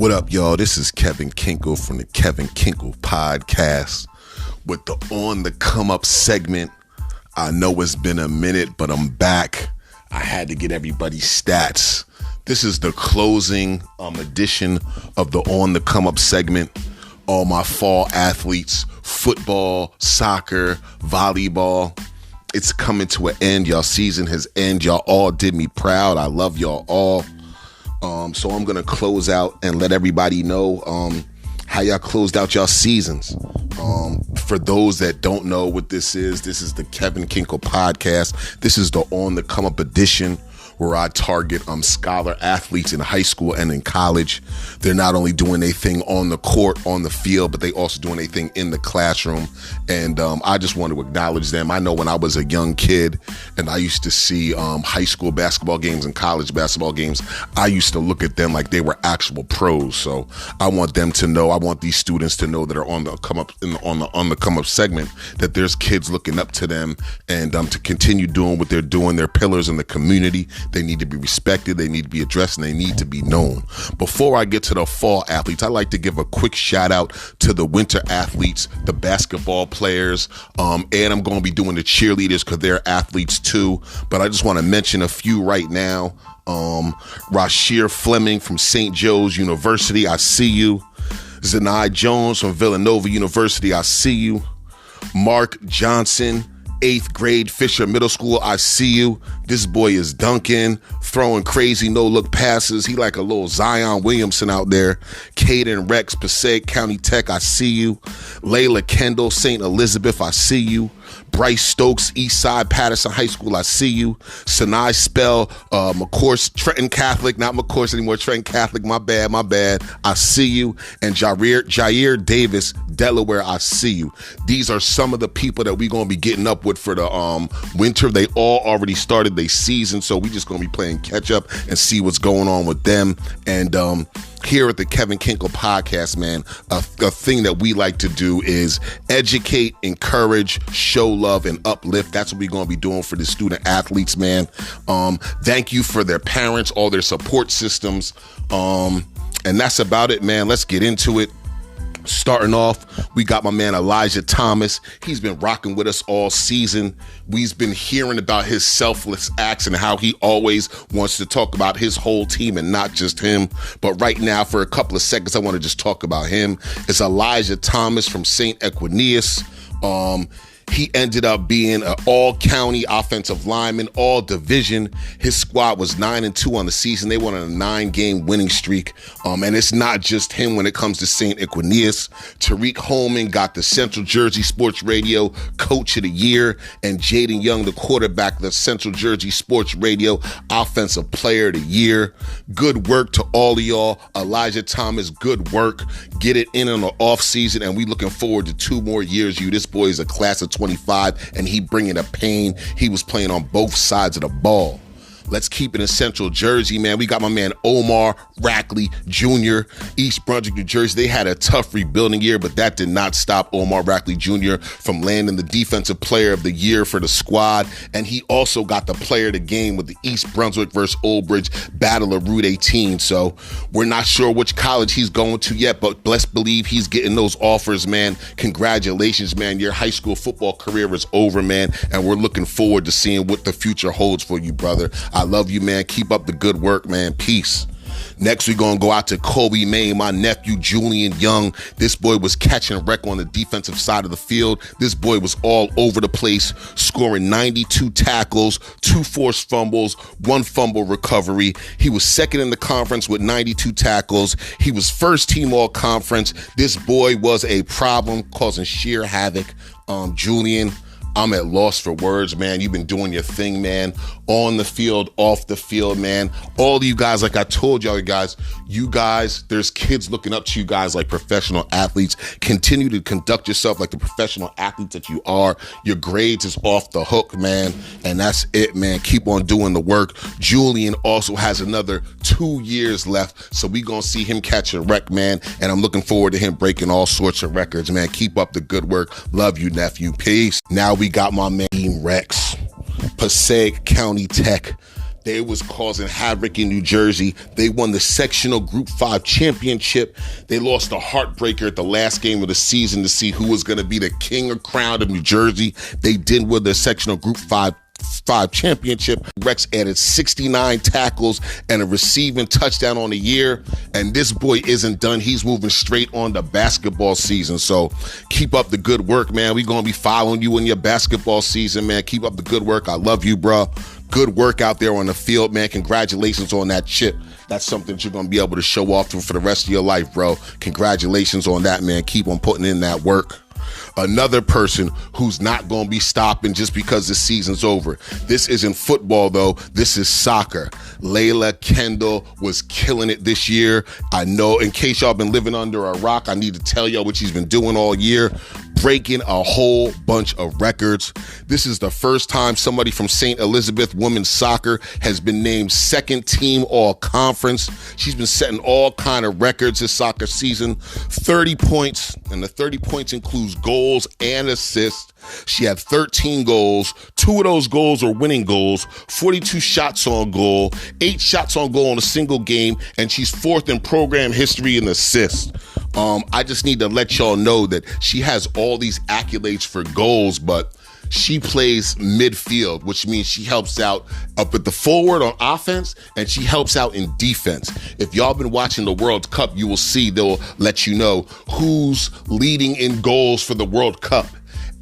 What up, y'all? This is Kevin Kinckle from the Kevin Kinckle podcast with the On the Come Up segment. I know it's been a minute, but I'm back. I had to get everybody's stats. This is the closing edition of the On the Come Up segment. All my fall athletes, football, soccer, volleyball. It's coming to an end. Y'all season has ended. Y'all all did me proud. I love y'all all. So I'm going to close out and let everybody know how y'all closed out y'all seasons. For those that don't know what this is the Kevin Kinckle podcast. This is the On the Come Up edition where I target scholar athletes in high school and in college. They're not only doing a thing on the court, on the field, but they also doing a thing in the classroom. And I just want to acknowledge them. I know when I was a young kid and I used to see high school basketball games and college basketball games, I used to look at them like they were actual pros. So I want them to know, I want these students to know that are on the come up on the come up segment, that there's kids looking up to them and to continue doing what they're doing. They're pillars in the community. They need to be respected, they need to be addressed, and they need to be known. Before I get to the fall athletes, I'd like to give a quick shout out to the winter athletes, the basketball players, and I'm going to be doing the cheerleaders because they're athletes too. But I just want to mention a few right now. Rashir Fleming from St. Joe's University, I see you. Zanai Jones from Villanova University, I see you. Mark Johnson, 8th grade, Fisher Middle School, I see you. This boy is dunking, throwing crazy no-look passes. He like a little Zion Williamson out there. Caden Rex, Passaic County Tech, I see you. Layla Kendall, St. Elizabeth, I see you. Bryce Stokes, Eastside Patterson High School, I see you. Sinai Spell, McCourse, Trenton Catholic, not McCourse anymore, Trenton Catholic, my bad, I see you. And Jair Davis, Delaware, I see you. These are some of the people that we're going to be getting up with for the winter. They all already started their season, so we just going to be playing catch up and see what's going on with them. And here at the Kevin Kinckle podcast, man, a thing that we like to do is educate, encourage, show love, and uplift. That's what we're going to be doing for the student athletes, man. Thank you for their parents, all their support systems. And that's about it, man. Let's get into it. Starting off, we got my man Elijah Thomas. He's been rocking with us all season. We've been hearing about his selfless acts and how he always wants to talk about his whole team and not just him. But right now, for a couple of seconds, I want to just talk about him. It's Elijah Thomas from St. Equanius. He ended up being an all-county offensive lineman, all-division. His squad was 9-2 on the season. They went on a 9-game winning streak. And it's not just him when it comes to St. Equanius. Tariq Holman got the Central Jersey Sports Radio Coach of the Year, and Jaden Young, the quarterback, the Central Jersey Sports Radio Offensive Player of the Year. Good work to all of y'all. Elijah Thomas, good work. Get it in on the off season, and we looking forward to 2 more years. This boy is a class of 25, and he bringing a pain. He was playing on both sides of the ball. Let's keep it in Central Jersey, man. We got my man Omar Rackley Jr., East Brunswick, New Jersey. They had a tough rebuilding year, but that did not stop Omar Rackley Jr. from landing the Defensive Player of the Year for the squad. And he also got the Player of the Game with the East Brunswick versus Old Bridge Battle of Route 18. So we're not sure which college he's going to yet, but best believe he's getting those offers, man. Congratulations, man. Your high school football career is over, man. And we're looking forward to seeing what the future holds for you, brother. I love you, man. Keep up the good work, man. Peace. Next, we're going to go out to Kobe, Maine, my nephew, Julian Young. This boy was catching a wreck on the defensive side of the field. This boy was all over the place, scoring 92 tackles, 2 forced fumbles, 1 fumble recovery. He was second in the conference with 92 tackles. He was first team all conference. This boy was a problem, causing sheer havoc. Julian, I'm at loss for words, man. You've been doing your thing, man. On the field, off the field, man. All of you guys, like I told y'all guys, there's kids looking up to you guys like professional athletes. Continue to conduct yourself like the professional athletes that you are. Your grades is off the hook, man. And that's it, man. Keep on doing the work. Julian also has another 2 years left, so we gonna see him catch a wreck, man. And I'm looking forward to him breaking all sorts of records, man. Keep up the good work. Love you, nephew. Peace. Now we got my man Rex, Passaic County Tech. They was causing havoc in New Jersey. They won the sectional Group 5 championship. They lost a heartbreaker at the last game of the season to see who was going to be the king or crown of New Jersey. They did win the sectional Group 5 championship. Rex added 69 tackles and a receiving touchdown on the year. And this boy isn't done. He's moving straight on the basketball season. So keep up the good work, man. We're going to be following you in your basketball season, man. Keep up the good work. I love you, bro. Good work out there on the field, man. Congratulations on that chip. That's something that you're going to be able to show off for the rest of your life, bro. Congratulations on that, man. Keep on putting in that work. Another person who's not going to be stopping just because the season's over. This isn't football, though. This is soccer. Layla Kendall was killing it this year. I know, in case y'all been living under a rock, I need to tell y'all what she's been doing all year. Breaking a whole bunch of records. This is the first time somebody from St. Elizabeth women's soccer has been named second team all conference. She's been setting all kind of records this soccer season. 30 points, and the 30 points includes goals and assists. She had 13 goals. 2 of those goals are winning goals, 42 shots on goal, 8 shots on goal in a single game, and she's 4th in program history in assists. I just need to let y'all know that she has all these accolades for goals, but she plays midfield, which means she helps out up at the forward on offense, and she helps out in defense. If y'all been watching the World Cup, you will see they'll let you know who's leading in goals for the World Cup.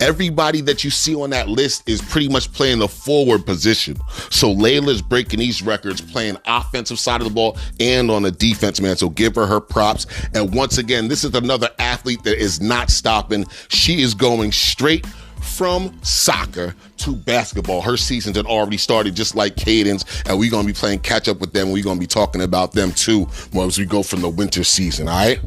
Everybody that you see on that list is pretty much playing the forward position. So Layla's breaking these records, playing offensive side of the ball and on the defense, man. So give her props. And once again, this is another athlete that is not stopping. She is going straight from soccer to basketball. Her seasons had already started, just like Caden's, and we're going to be playing catch up with them. We're going to be talking about them too as we go from the winter season, all right?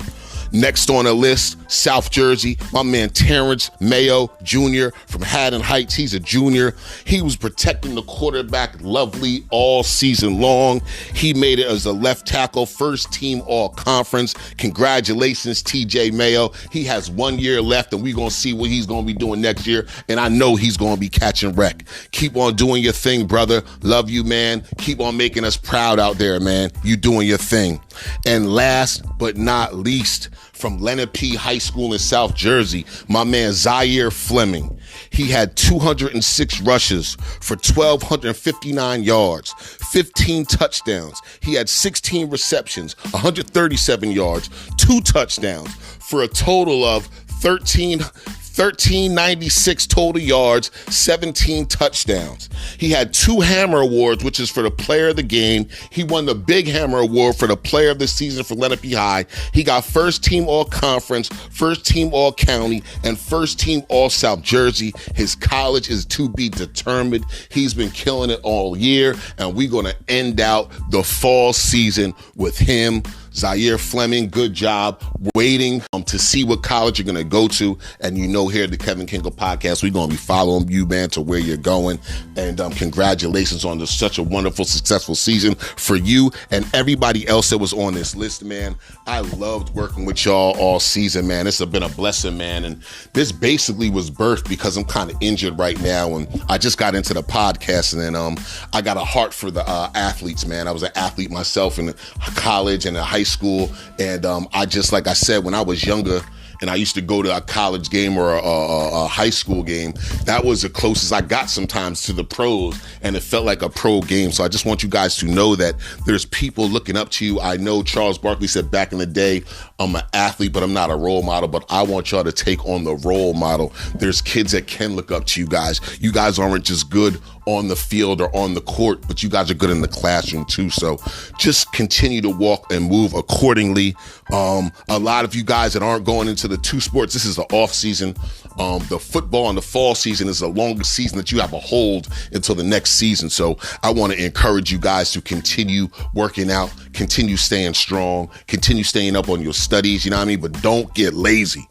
Next on the list, South Jersey, my man Terrence Mayo Jr. from Haddon Heights. He's a junior. He was protecting the quarterback lovely all season long. He made it as a left tackle, first team all conference. Congratulations, TJ Mayo. He has 1 year left, and we're going to see what he's going to be doing next year, and I know he's going to be catching wreck. Keep on doing your thing, brother. Love you, man. Keep on making us proud out there, man. You doing your thing. And last but not least, from Leonard P. High School in South Jersey, my man Zaire Fleming. He had 206 rushes for 1,259 yards, 15 touchdowns. He had 16 receptions, 137 yards, 2 touchdowns for a total of 1396 total yards, 17 touchdowns. He had 2 Hammer Awards, which is for the player of the game. He won the Big Hammer Award for the player of the season for Leonard P. High. He got first team all conference, first team all county, and first team all South Jersey. His college is to be determined. He's been killing it all year, and we're going to end out the fall season with him. Zaire Fleming, good job. Waiting to see what college you're going to go to. And you know, here at the Kevin Kinckle podcast, we're going to be following you, man, to where you're going. And congratulations on such a wonderful, successful season for you and everybody else that was on this list, man. I loved working with y'all all season, man. This has been a blessing, man. And this basically was birthed because I'm kind of injured right now. And I just got into the podcast, and then I got a heart for the athletes, man. I was an athlete myself in college and in high school, and I just, like I said, when I was younger and I used to go to a college game or a high school game, that was the closest I got sometimes to the pros, and it felt like a pro game. So I just want you guys to know that there's people looking up to you. I know Charles Barkley said back in the day, I'm an athlete, but I'm not a role model, but I want y'all to take on the role model. There's kids that can look up to you guys. You guys aren't just good on the field or on the court, but you guys are good in the classroom too. So just continue to walk and move accordingly. A lot of you guys that aren't going into the 2 sports, this is the off season. The football and the fall season is the longest season that you have a hold until the next season. So I want to encourage you guys to continue working out, continue staying strong, continue staying up on your studies, you know what I mean? But don't get lazy.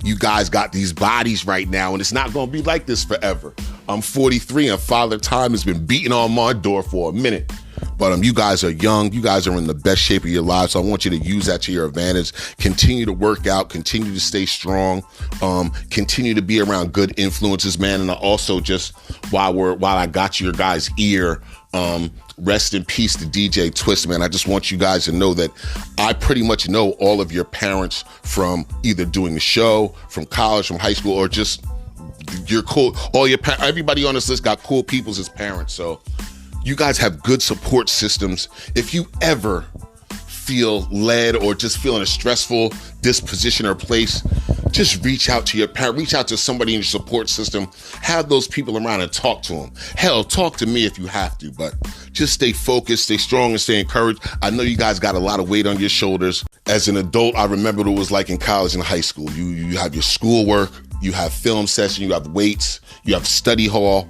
You guys got these bodies right now, and it's not going to be like this forever. I'm 43, and Father Time has been beating on my door for a minute. But you guys are young. You guys are in the best shape of your lives. So I want you to use that to your advantage. Continue to work out. Continue to stay strong. Continue to be around good influences, man. And I also just, while I got your guys' ear, Rest in peace to DJ Twist, man. I just want you guys to know that I pretty much know all of your parents from either doing the show, from college, from high school, or just you're cool. Everybody on this list got cool people as parents. So you guys have good support systems. If you ever feel led or just feel in a stressful disposition or place, just reach out to your parent, reach out to somebody in your support system, have those people around and talk to them. Hell, talk to me if you have to, but just stay focused, stay strong, and stay encouraged. I know you guys got a lot of weight on your shoulders. As an adult, I remember what it was like in college and high school. You have your schoolwork, you have film session, you have weights, you have study hall.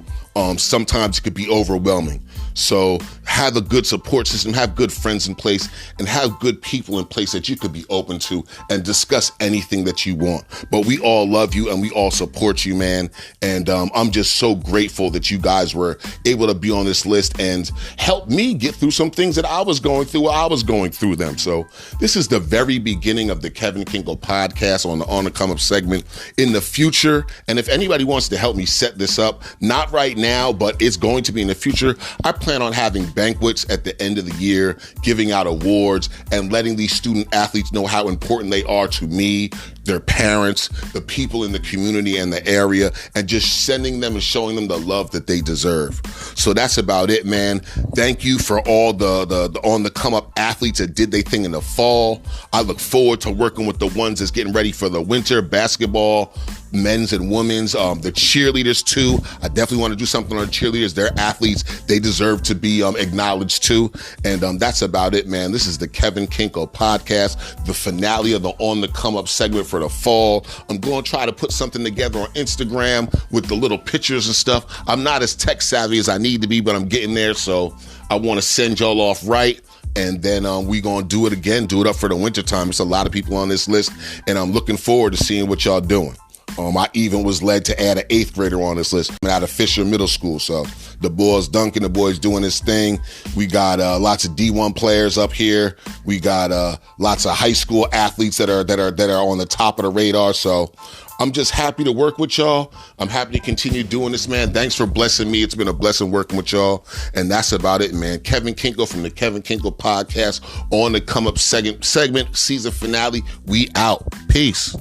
Sometimes it could be overwhelming. So have a good support system, have good friends in place, and have good people in place that you could be open to and discuss anything that you want. But we all love you and we all support you, man. And I'm just so grateful that you guys were able to be on this list and help me get through some things that I was going through while I was going through them. So this is the very beginning of the Kevin Kinckle podcast on the Come Up segment. In the future, and if anybody wants to help me set this up, not right now, but it's going to be in the future, I plan on having banquets at the end of the year, giving out awards and letting these student athletes know how important they are to me, their parents, the people in the community and the area, and just sending them and showing them the love that they deserve. So that's about it, man. Thank you for all the on the come up athletes that did their thing in the fall. I look forward to working with the ones that's getting ready for the winter basketball, men's and women's, the cheerleaders too. I definitely want to do something on the cheerleaders. They're athletes. They deserve to be acknowledged too. And that's about it, man. This is the Kevin Kinckle podcast, the finale of the On the Come Up segment for the fall. I'm going to try to put something together on Instagram with the little pictures and stuff. I'm not as tech savvy as I need to be, but I'm getting there. So I want to send y'all off right. And then we going to do it again, do it up for the winter time. It's a lot of people on this list, and I'm looking forward to seeing what y'all doing. I even was led to add an 8th grader on this list out of Fisher Middle School. So the boys dunking, the boys doing his thing. We got lots of D1 players up here. We got lots of high school athletes that are on the top of the radar. So I'm just happy to work with y'all. I'm happy to continue doing this, man. Thanks for blessing me. It's been a blessing working with y'all. And that's about it, man. Kevin Kinckle from the Kevin Kinckle podcast on the Come Up segment, season finale. We out. Peace.